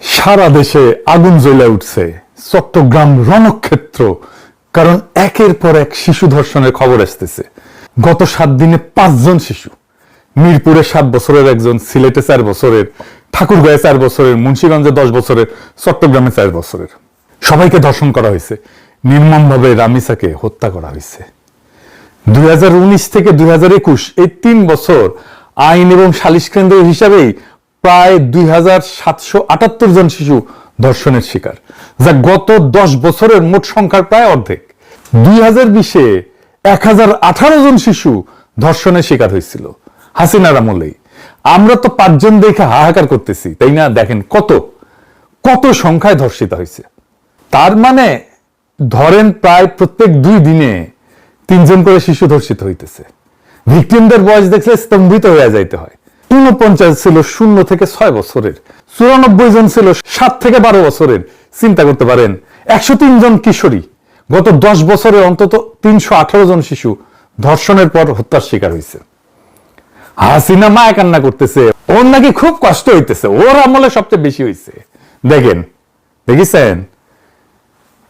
সারা দেশে আগুন জ্বলে উঠছে, চট্টগ্রাম রণক্ষেত্র। কারণ একের পর এক শিশু ধর্ষণের খবর আসতেছে। গত 7 দিনে 5 জন শিশু, মিরপুরে 7 বছরের একজন, সিলেটে 4 বছরের, ঠাকুরগাঁয়ে 4 বছরের, মুন্সিগঞ্জে 10 বছরের, চট্টগ্রামে 4 বছরের, সবাইকে ধর্ষণ করা হয়েছে। নির্মমভাবে রামিসাকে হত্যা করা হয়েছে। 2019 থেকে 2021 এই 3 বছর আইন এবং সালিশ কেন্দ্র হিসাবেই প্রায় 2778 জন শিশু ধর্ষণের শিকার, যা গত 10 বছরের মোট সংখ্যার প্রায় অর্ধেক। 2020-এ 1018 জন শিশু ধর্ষণের শিকার হয়েছিল হাসিনার আমলেই। আমরা তো 5 জন দেখে হাহাকার করতেছি, তাই না? দেখেন কত কত সংখ্যায় ধর্ষিত হয়েছে। তার মানে ধরেন প্রায় প্রত্যেক 2 দিনে 3 জন করে শিশু ধর্ষিত হইতেছে। ভিকটিমদের বয়স দেখলে স্তম্ভিত হয়ে যাইতে হয়। 49 ছিল 0 থেকে 6 বছরের, 94 জন ছিল 7 থেকে 12 বছরের। চিন্তা করতে পারেন, 103 জন কিশোরী। গত 10 বছরে অন্তত 318 জন শিশু ধর্ষণের পর হত্যার শিকার হয়েছে। হাসিনা মায়া কান্না করতেছে, ওর নাকি খুব কষ্ট হইতেছে, ওর আমলে সবচেয়ে বেশি হয়েছে। দেখেন, দেখেছেন,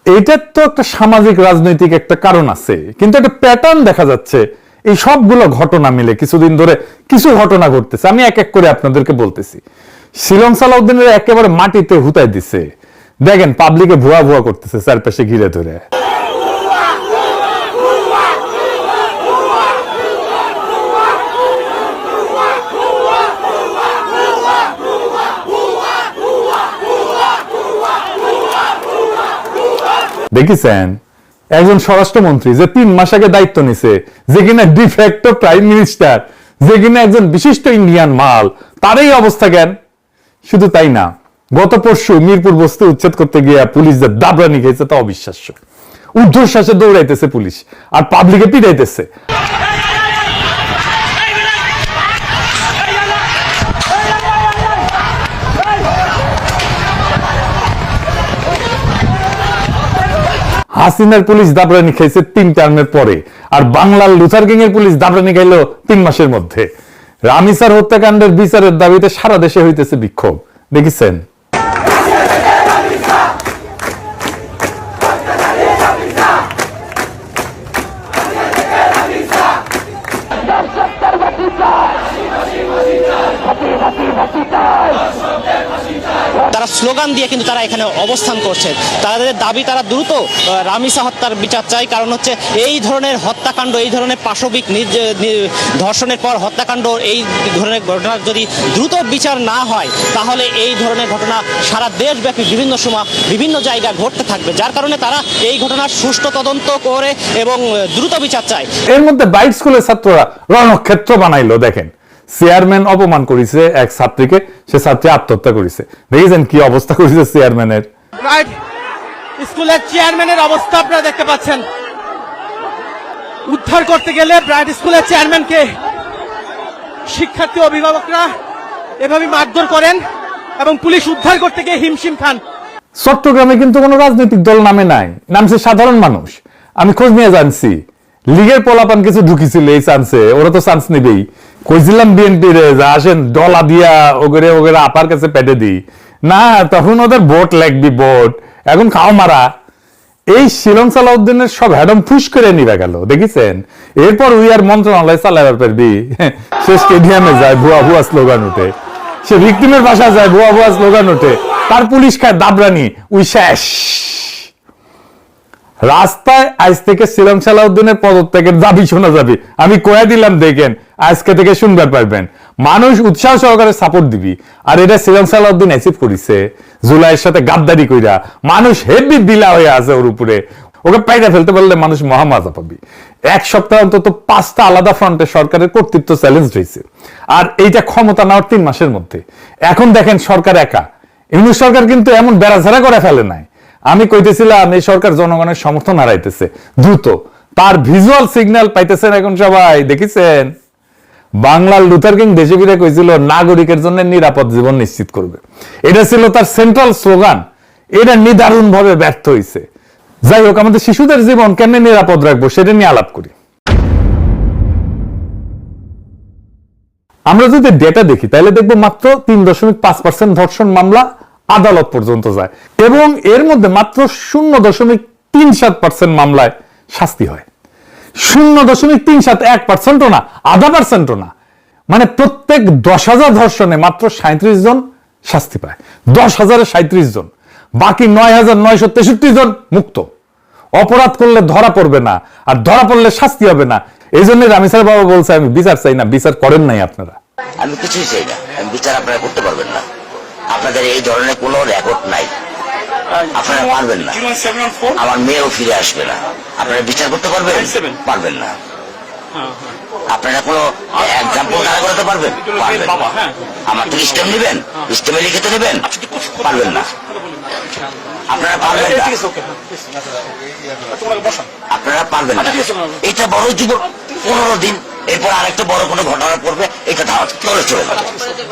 এইটার তো একটা সামাজিক রাজনৈতিক একটা কারণ আছে, কিন্তু একটা প্যাটার্ন দেখা যাচ্ছে। এই সবগুলো ঘটনা মিলে কিছুদিন ধরে কিছু ঘটনা ঘটতেছে। আমি এক এক করে আপনাদেরকে বলতেছি। শিলং সালাউদ্দিনের একেবারে মাটিতে হুতাই দিছে। দেখেন, পাবলিকে ভুয়া ভুয়া করতেছে চারপাশে ঘিরে ধরে। দেখেছেন, একজন স্বরাষ্ট্রমন্ত্রী যে 3 মাস আগে দায়িত্ব নিছে, যে কিনা ডিফ্যাক্টো প্রাইম মিনিস্টার, যে কিনা একজন বিশিষ্ট ইন্ডিয়ান মাল, তারই অবস্থা জ্ঞান। শুধু তাই না, গত পরশু মিরপুর বস্তি উচ্ছেদ করতে গিয়ে পুলিশ যে দাবরানি খেয়েছে তা অবিশ্বাস্য। ঊর্ধ্বশ্বাসে দৌড়াইতেছে পুলিশ আর পাবলিকে পিটাইতেছে। হাসিনার পুলিশ দাবরানি খাইছে 3 টার্মের পরে, আর বাংলার লুথার কিং এর পুলিশ দাবরানি খাইলো 3 মাসের মধ্যে। রামিসার হত্যাকাণ্ডের বিচারের দাবিতে সারা দেশে হইতেছে বিক্ষোভ। দেখেছেন, তারা স্লোগান দিয়ে কিন্তু তারা এখানে অবস্থান করছে। তাদের দাবি, তারা দ্রুত রামিসা হত্যার বিচার চাই। কারণ হচ্ছে এই ধরনের হত্যাকাণ্ড, এই ধরনের পাশবিক ধর্ষণের পর হত্যাকাণ্ড, এই ধরনের ঘটনা যদি দ্রুত বিচার না হয়, তাহলে এই ধরনের ঘটনা সারা দেশব্যাপী বিভিন্ন সময় বিভিন্ন জায়গায় ঘটতে থাকবে। যার কারণে তারা এই ঘটনার সুষ্ঠু তদন্ত করে এবং দ্রুত বিচার চায়। এর মধ্যে বাইট স্কুলের ছাত্ররা রণক্ষেত্র বানাইলো। দেখেন, চেয়ারম্যান অপমান করেছে এক ছাত্রীকে, সে ছাত্রী আত্মহত্যা করেছে। দেখেছেন কি অবস্থা করেছে চেয়ারম্যানের। ব্রাইট স্কুলের চেয়ারম্যানের অবস্থা আপনারা দেখতে পাচ্ছেন। উদ্ধার করতে গেলে ব্রাইট স্কুলের চেয়ারম্যানকে শিক্ষার্থী অভিভাবকরা এভাবে মারধর করেন এবং পুলিশ উদ্ধার করতে গিয়ে হিমশিম খান। চট্টগ্রামে কিন্তু কোনো রাজনৈতিক দল নামে নাই, নামছে সাধারণ মানুষ। আমি খোঁজ নিয়ে জানছি, লীগের পোলাপান কিছু ঢুকিছিল এই চান্সে, ওরা তো চান্স নিবেই। কইছিলাম বিএনপি রে যা আসেন ডলা দিয়া ওগরে ওগরে আপার কাছে পেটে দিই না, তখন ওদের ভোট লাগবি, ভোট এখন খাও মারা। এই শিলং সালাউদ্দিনের সব হ্যাডম ফুস করে নিবে গেল। দেখেছেন, এরপর উই আর মন্ত্রণালয় চালাবার পারবি। সে স্টেডিয়ামে যায়, ভুয়া ভুয়া স্লোগান উঠে। সে ভিকটিমের বাসা যায়, ভুয়া ভুয়া স্লোগান উঠে। তার পুলিশ খায় দাবরানি, উই শেষ। রাস্তায় আজ থেকে শিলং সালাউদ্দিনের পদত্যাগের দাবি শোনা যাবে। আমি কয়ে দিলাম, দেখেন আজকে থেকে শুনবার পারবেন। মানুষ উৎসাহ সহকারে সাপোর্ট দিবি। আর এটা শিলং সালাউদ্দিন অ্যাচিভ করেছে জুলাইয়ের সাথে গাদ্দারি কইরা। মানুষ হেভি বিলা হয়ে আছে ওর উপরে। ওকে পাইরা ফেলতে পারলে মানুষ মহামজা পাবি। 1 সপ্তাহ অন্তত 5টা আলাদা ফ্রন্টে সরকারের কর্তৃত্ব চ্যালেঞ্জ হয়েছে, আর এইটা ক্ষমতা নেওয়ার 3 মাসের মধ্যে। এখন দেখেন সরকার একা। ইউনূস সরকার কিন্তু এমন বেড়াঝাড়া করে ফেলে নাই। আমি কইতেছিলাম এই সরকার জনগণের সমর্থন হারাইতেছে দ্রুত, তার ভিজুয়াল সিগন্যাল পাইতেছেন এখন সবাই। দেখেছেন, বাংলার লুথার কিং দেশে ফিরে কইছিল নাগরিকের জন্য নিরাপদ জীবন নিশ্চিত করবে। এটা ছিল তার সেন্ট্রাল স্লোগান। এটা নিদারুণ ভাবে ব্যর্থ হয়েছে। যাই হোক, আমাদের শিশুদের জীবন কেমনে নিরাপদ রাখবো সেটা নিয়ে আলাপ করি। আমরা যদি ডেটা দেখি তাহলে দেখবো মাত্র 3.5% ধর্ষণ মামলা আদালত পর্যন্ত যায় এবং এর মধ্যে মাত্র 0.37% মামলায় শাস্তি হয়। 0.37, 1%ও না, 0.5%ও না। মানে প্রত্যেক 10,000 ধর্ষণে মাত্র 37 জন শাস্তি পায়। 10,000-এ 37 জন, বাকি 9,963 জন মুক্ত। অপরাধ করলে ধরা পড়বে না, আর ধরা পড়লে শাস্তি হবে না। এই জন্য রামিসার বাবা বলছে আমি বিচার চাই না, বিচার করেন নাই আপনারা। আমি কিছুই চাই না, আমি বিচার আপনারা করতে পারবেন না। আপনাদের এই ধরনের কোনো রেকর্ড নাই, আপনারা পারবেন না। আমার মেয়েও ফিরে আসবে না, আপনারা বিচার করতে পারবেন? পারবেন না। আপনারা কোনো এক্সাম্পল দাঁড়া করাতে পারবেন? পারবেন না। আমার থেকে স্টেম নেবেন, স্টেমে লিখিত নেবেন? পারবেন না। আপনারা পারবেন না, আপনারা পারবেন না। এটা বড় জীবন 15 দিন, এরপর আরেকটা বড় কোনো ঘটনা পড়বে, এটা ধাওয়া চলে চলে যাবে,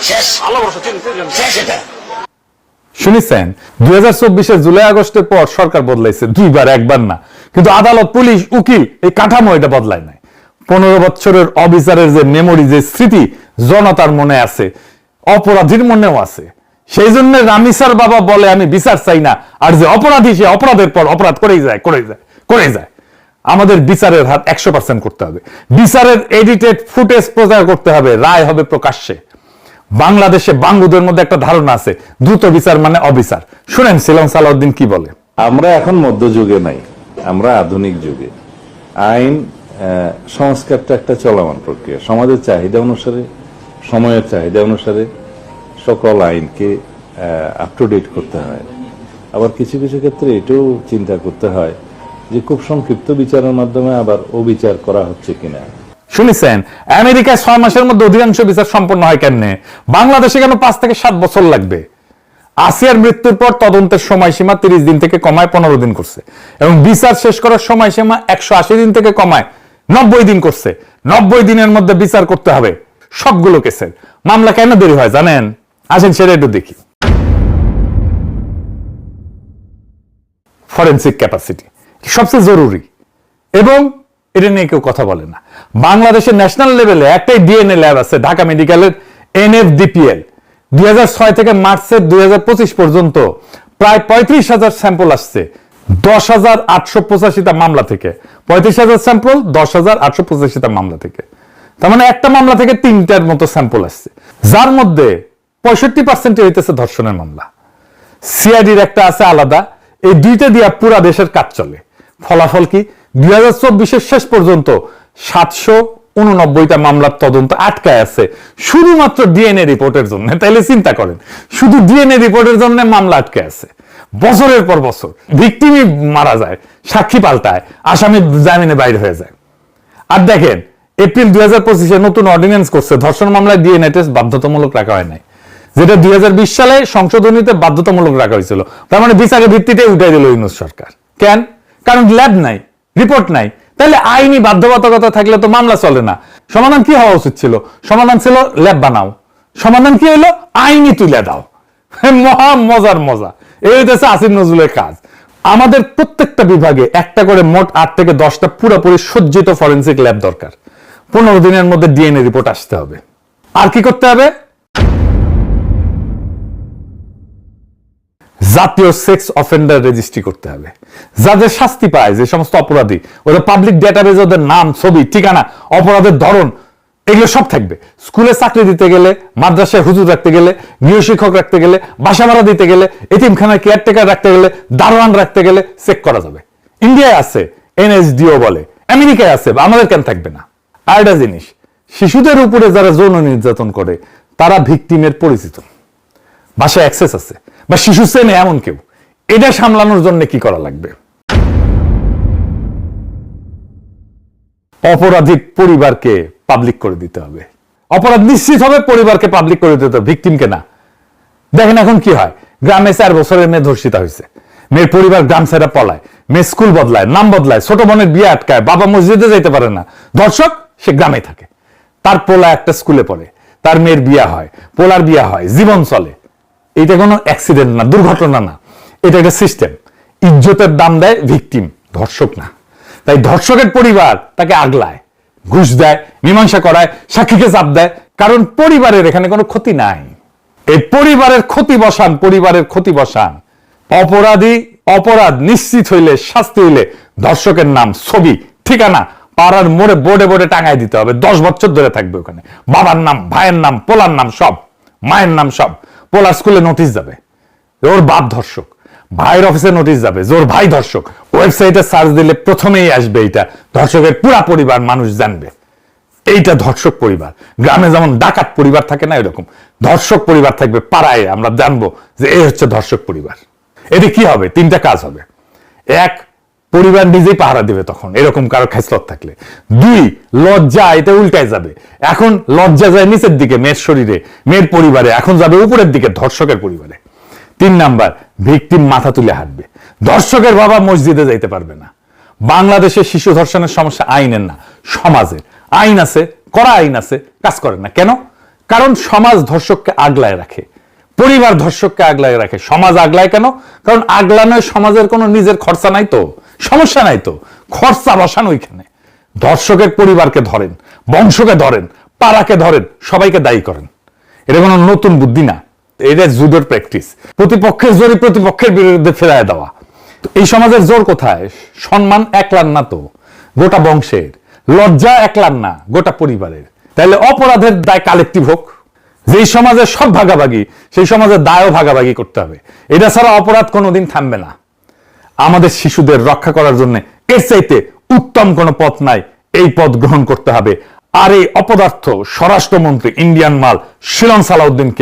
শেষ শেষ। এটা শুনেছেন 2024-এর জুলাই আগস্টের পর সরকার বদলাইছে দুইবার, একবার না। কিন্তু আদালত, পুলিশ, উকিল এই কাঠামো এটা বদলায় নাই। 15 বছরের অবিচারের যে মেমোরি, যে স্মৃতি জনতার মনে আছে, অপরাধীর মনেও আছে। সেই জন্য রামিসার বাবা বলে আমি বিচার চাই না, আর যে অপরাধী সে অপরাধের পর অপরাধ করেই যায়। আমাদের বিচারের হাত 100% করতে হবে। বিচারের এডিটেড ফুটেজ প্রচার করতে হবে, রায় হবে প্রকাশ্যে। বাংলাদেশে বাঙ্গুদের মধ্যে একটা ধারণা আছে দ্রুত বিচার মানে অবিচার। শুনেন সিলম সালাউদ্দিন কি বলে। আমরা এখন মধ্যযুগে নাই, আমরা আধুনিক যুগে। আইন সংস্কারটা একটা চলমান প্রক্রিয়া। সমাজের চাহিদা অনুসারে, সময়ের চাহিদা অনুসারে সকল আইনকে আপ টু ডেট করতে হয়। আবার কিছু কিছু ক্ষেত্রে এটাও চিন্তা করতে হয় যে খুব সংক্ষিপ্ত বিচারের মাধ্যমে আবার অবিচার করা হচ্ছে কিনা। শুনেছেন আমেরিকায় 6 মাসের মধ্যে অধিকাংশ বিচার সম্পন্ন হয় কেন? বাংলাদেশে কেন 5 থেকে 7 বছর লাগবে? আসিয়ার মৃত্যুর পর তদন্তের সময়সীমা 30 দিন থেকে কমায় 15 দিন করছে, এবং বিচার শেষ করার সময়সীমা 180 দিন থেকে কমায় 90 দিন করছে। 90 দিনের মধ্যে বিচার করতে হবে সবগুলো কেসের। মামলা কেন দেরি হয় জানেন? আসেন সেটা একটু দেখি। ফরেনসিক ক্যাপাসিটি সবচেয়ে জরুরি, এবং এটা নিয়ে কেউ কথা বলে না। বাংলাদেশের ন্যাশনাল লেভেলে একটাই ডিএনএ ল্যাব আছে, ঢাকা মেডিকেলের NFDPL। 2006 থেকে মার্চের 2025 পর্যন্ত প্রায় 35,000 স্যাম্পল আসছে 10,885টা মামলা থেকে। 35,000 স্যাম্পল 10,885টা মামলা থেকে। তার মানে একটা মামলা থেকে 3টার মতো স্যাম্পল আসছে, যার মধ্যে 65% হইতেছে ধর্ষণের মামলা। সিআইডির একটা আছে আলাদা। এই দুইটা দিয়া পুরা দেশের কাজ চলে। ফলাফল কি? 2024-এর শেষ পর্যন্ত 789টা মামলার তদন্ত আটকায় আছে শুধুমাত্র ডিএনএ রিপোর্টের জন্য। তাইলে চিন্তা করেন, শুধু ডিএনএ রিপোর্টের জন্য মামলা আটকে আছে বছরের পর বছর। ভিকটিমই মারা যায়, সাক্ষী পাল্টায়, আসামি জামিনে বাইরে হয়ে যায়। আর দেখেন এপ্রিল 2025-এ নতুন অর্ডিন্যান্স করছে, ধর্ষণ মামলায় ডিএনএ টেস্ট বাধ্যতামূলক রাখা হয় নাই, যেটা 2020 সালে সংশোধনীতে বাধ্যতামূলক রাখা হয়েছিল। তার মানে বিচারের ভিত্তিতে উঠাই দিল ইউনূস সরকার। কেন? কারণ ল্যাব নাই, রিপোর্ট নাই। তাহলে আইনি বাধ্যবাধকতা থাকলে তো মামলা চলে না। সমাধান কি হওয়া উচিত ছিল? সমাধান ছিল ল্যাব বানাও। সমাধান কি হলো? আইনি তুলে দাও। মহা মজার মজা। এই হইতেছে আসিফ নজরুলের কাজ। আমাদের প্রত্যেকটা বিভাগে একটা করে মোট 8 থেকে 10টা পুরোপুরি সজ্জিত ফরেনসিক ল্যাব দরকার। 15 দিনের মধ্যে ডিএনএ রিপোর্ট আসতে হবে। আর কি করতে হবে? জাতীয় সেক্স অফেন্ডার রেজিস্ট্রি করতে হবে। যাদের শাস্তি পায়, যে সমস্ত অপরাধী, ওরা পাবলিক ডেটাবেজ, ওদের নাম, ছবি, ঠিকানা, অপরাধের ধরন, এগুলো সব থাকবে। স্কুলে চাকরি দিতে গেলে, মাদ্রাসায় হুজুর রাখতে গেলে, গৃহশিক্ষক রাখতে গেলে, বাসা ভাড়া দিতে গেলে, এতিমখানায় কেয়ারটেকার রাখতে গেলে, দারোয়ান রাখতে গেলে চেক করা যাবে। ইন্ডিয়ায় আছে NSDO বলে, আমেরিকায় আছে, আমাদের কেন থাকবে না? আর একটা জিনিস, শিশুদের উপরে যারা যৌন নির্যাতন করে তারা ভিকটিমের পরিচিত, বাসায় অ্যাক্সেস আছে, বা শিশু চেনে এমন কেউ। এটা সামলানোর জন্য কি করা লাগবে? অপরাধী পরিবারকে পাবলিক করে দিতে হবে। অপরাধ নিশ্চিত হবে, পরিবারকে পাবলিক করে দিতে হবে, ভিকটিমকে না। দেখেন এখন কি হয়, গ্রামে 4 বছরের মেয়ে ধর্ষিতা হয়েছে, মেয়ের পরিবার গ্রাম ছেড়ে পলায়, মেয়ে স্কুল বদলায়, নাম বদলায়, ছোট বোনের বিয়ে আটকায়, বাবা মসজিদে যাইতে পারে না, ধর্ষক সে গ্রামে থাকে। তার পোলা একটা স্কুলে পড়ে, তার মেয়ের বিয়ে হয়, পোলার বিয়ে হয়, জীবন চলে। এটা কোনো অ্যাক্সিডেন্ট না, দুর্ঘটনা না, এটা একটা সিস্টেম। ইজ্জতের দাম দেয় ভিকটিম, ধর্ষক না। তাই ধর্ষকের পরিবার তাকে আগলায়, ঘুষ দেয়, মীমাংসা করায়, সাক্ষীকে চাপ দেয়, কারণ পরিবারের এখানে কোনো ক্ষতি নাই। এই পরিবারের ক্ষতি বসান, পরিবারের ক্ষতি বসান। অপরাধ নিশ্চিত হইলে, শাস্তি হইলে ধর্ষকের নাম, ছবি, ঠিকানা পাড়ার মোড়ে বোর্ডে বোর্ডে টাঙাই দিতে হবে। 10 বছর ধরে থাকবে ওখানে। বাবার নাম, ভাইয়ের নাম, পোলার নাম সব, মায়ের নাম সব। পোলার স্কুলে নোটিশ যাবে ওর বাপ ধর্ষক, ভাইয়ের অফিসে নোটিশ যাবে যে ওর ভাই ধর্ষক। ওয়েবসাইটে সার্চ দিলে প্রথমেই আসবে এইটা, ধর্ষকের পুরা পরিবার মানুষ জানবে এইটা ধর্ষক পরিবার। গ্রামে যেমন ডাকাত পরিবার থাকে না, এরকম ধর্ষক পরিবার থাকবে পাড়ায়, আমরা জানবো যে এই হচ্ছে ধর্ষক পরিবার। এতে কি হবে? 3টা কাজ হবে। 1, পরিবার নিজেই পাহারা দিবে তখন এরকম কারো খেসলত থাকলে। 2, লজ্জা এটা উল্টায় যাবে। এখন লজ্জা যায় নিচের দিকে, মেয়ের শরীরে, মেয়ের পরিবারে, এখন যাবে উপরের দিকে, ধর্ষকের পরিবারে। 3 নাম্বার, ভিকটিম মাথা তুলে হাঁটবে। ধর্ষকের বাবা মসজিদে যাইতে পারবে না। বাংলাদেশে শিশু ধর্ষণের সমস্যা আইনের না, সমাজের। আইন আছে, করা আইন আছে, কাজ করে না কেন? কারণ সমাজ ধর্ষককে আগলায় রাখে, পরিবার ধর্ষককে আগলায় রাখে। সমাজ আগলায় কেন? কারণ আগলানোয় সমাজের কোনো নিজের খরচা নাই তো, সমস্যা নাই তো, খরচা বসান ওইখানে। ধর্ষকের পরিবারকে ধরেন, বংশকে ধরেন, পাড়াকে ধরেন, সবাইকে দায়ী করেন। এটা কোনো নতুন বুদ্ধি না, এটা জুডোর প্র্যাকটিস। প্রতিপক্ষের জোরে প্রতিপক্ষের বিরুদ্ধে ফেরায় দেওয়া। এই সমাজের জোর কোথায়? সম্মান একলার না তো, গোটা বংশের। লজ্জা একলার না, গোটা পরিবারের। তাহলে অপরাধের দায় কালেকটিভ হোক। যেই সমাজে সব ভাগাভাগি, সেই সমাজের দায়ও ভাগাভাগি করতে হবে। এটা ছাড়া অপরাধ কোনোদিন থামবে না। আমাদের শিশুদের রক্ষা করার জন্য এর চাইতে উত্তম কোনো পথ নাই, এই পথ গ্রহণ করতে হবে। আর এই অপদার্থ স্বরাষ্ট্রমন্ত্রী ইন্ডিয়ান মাল শিলন সালাউদ্দিনকে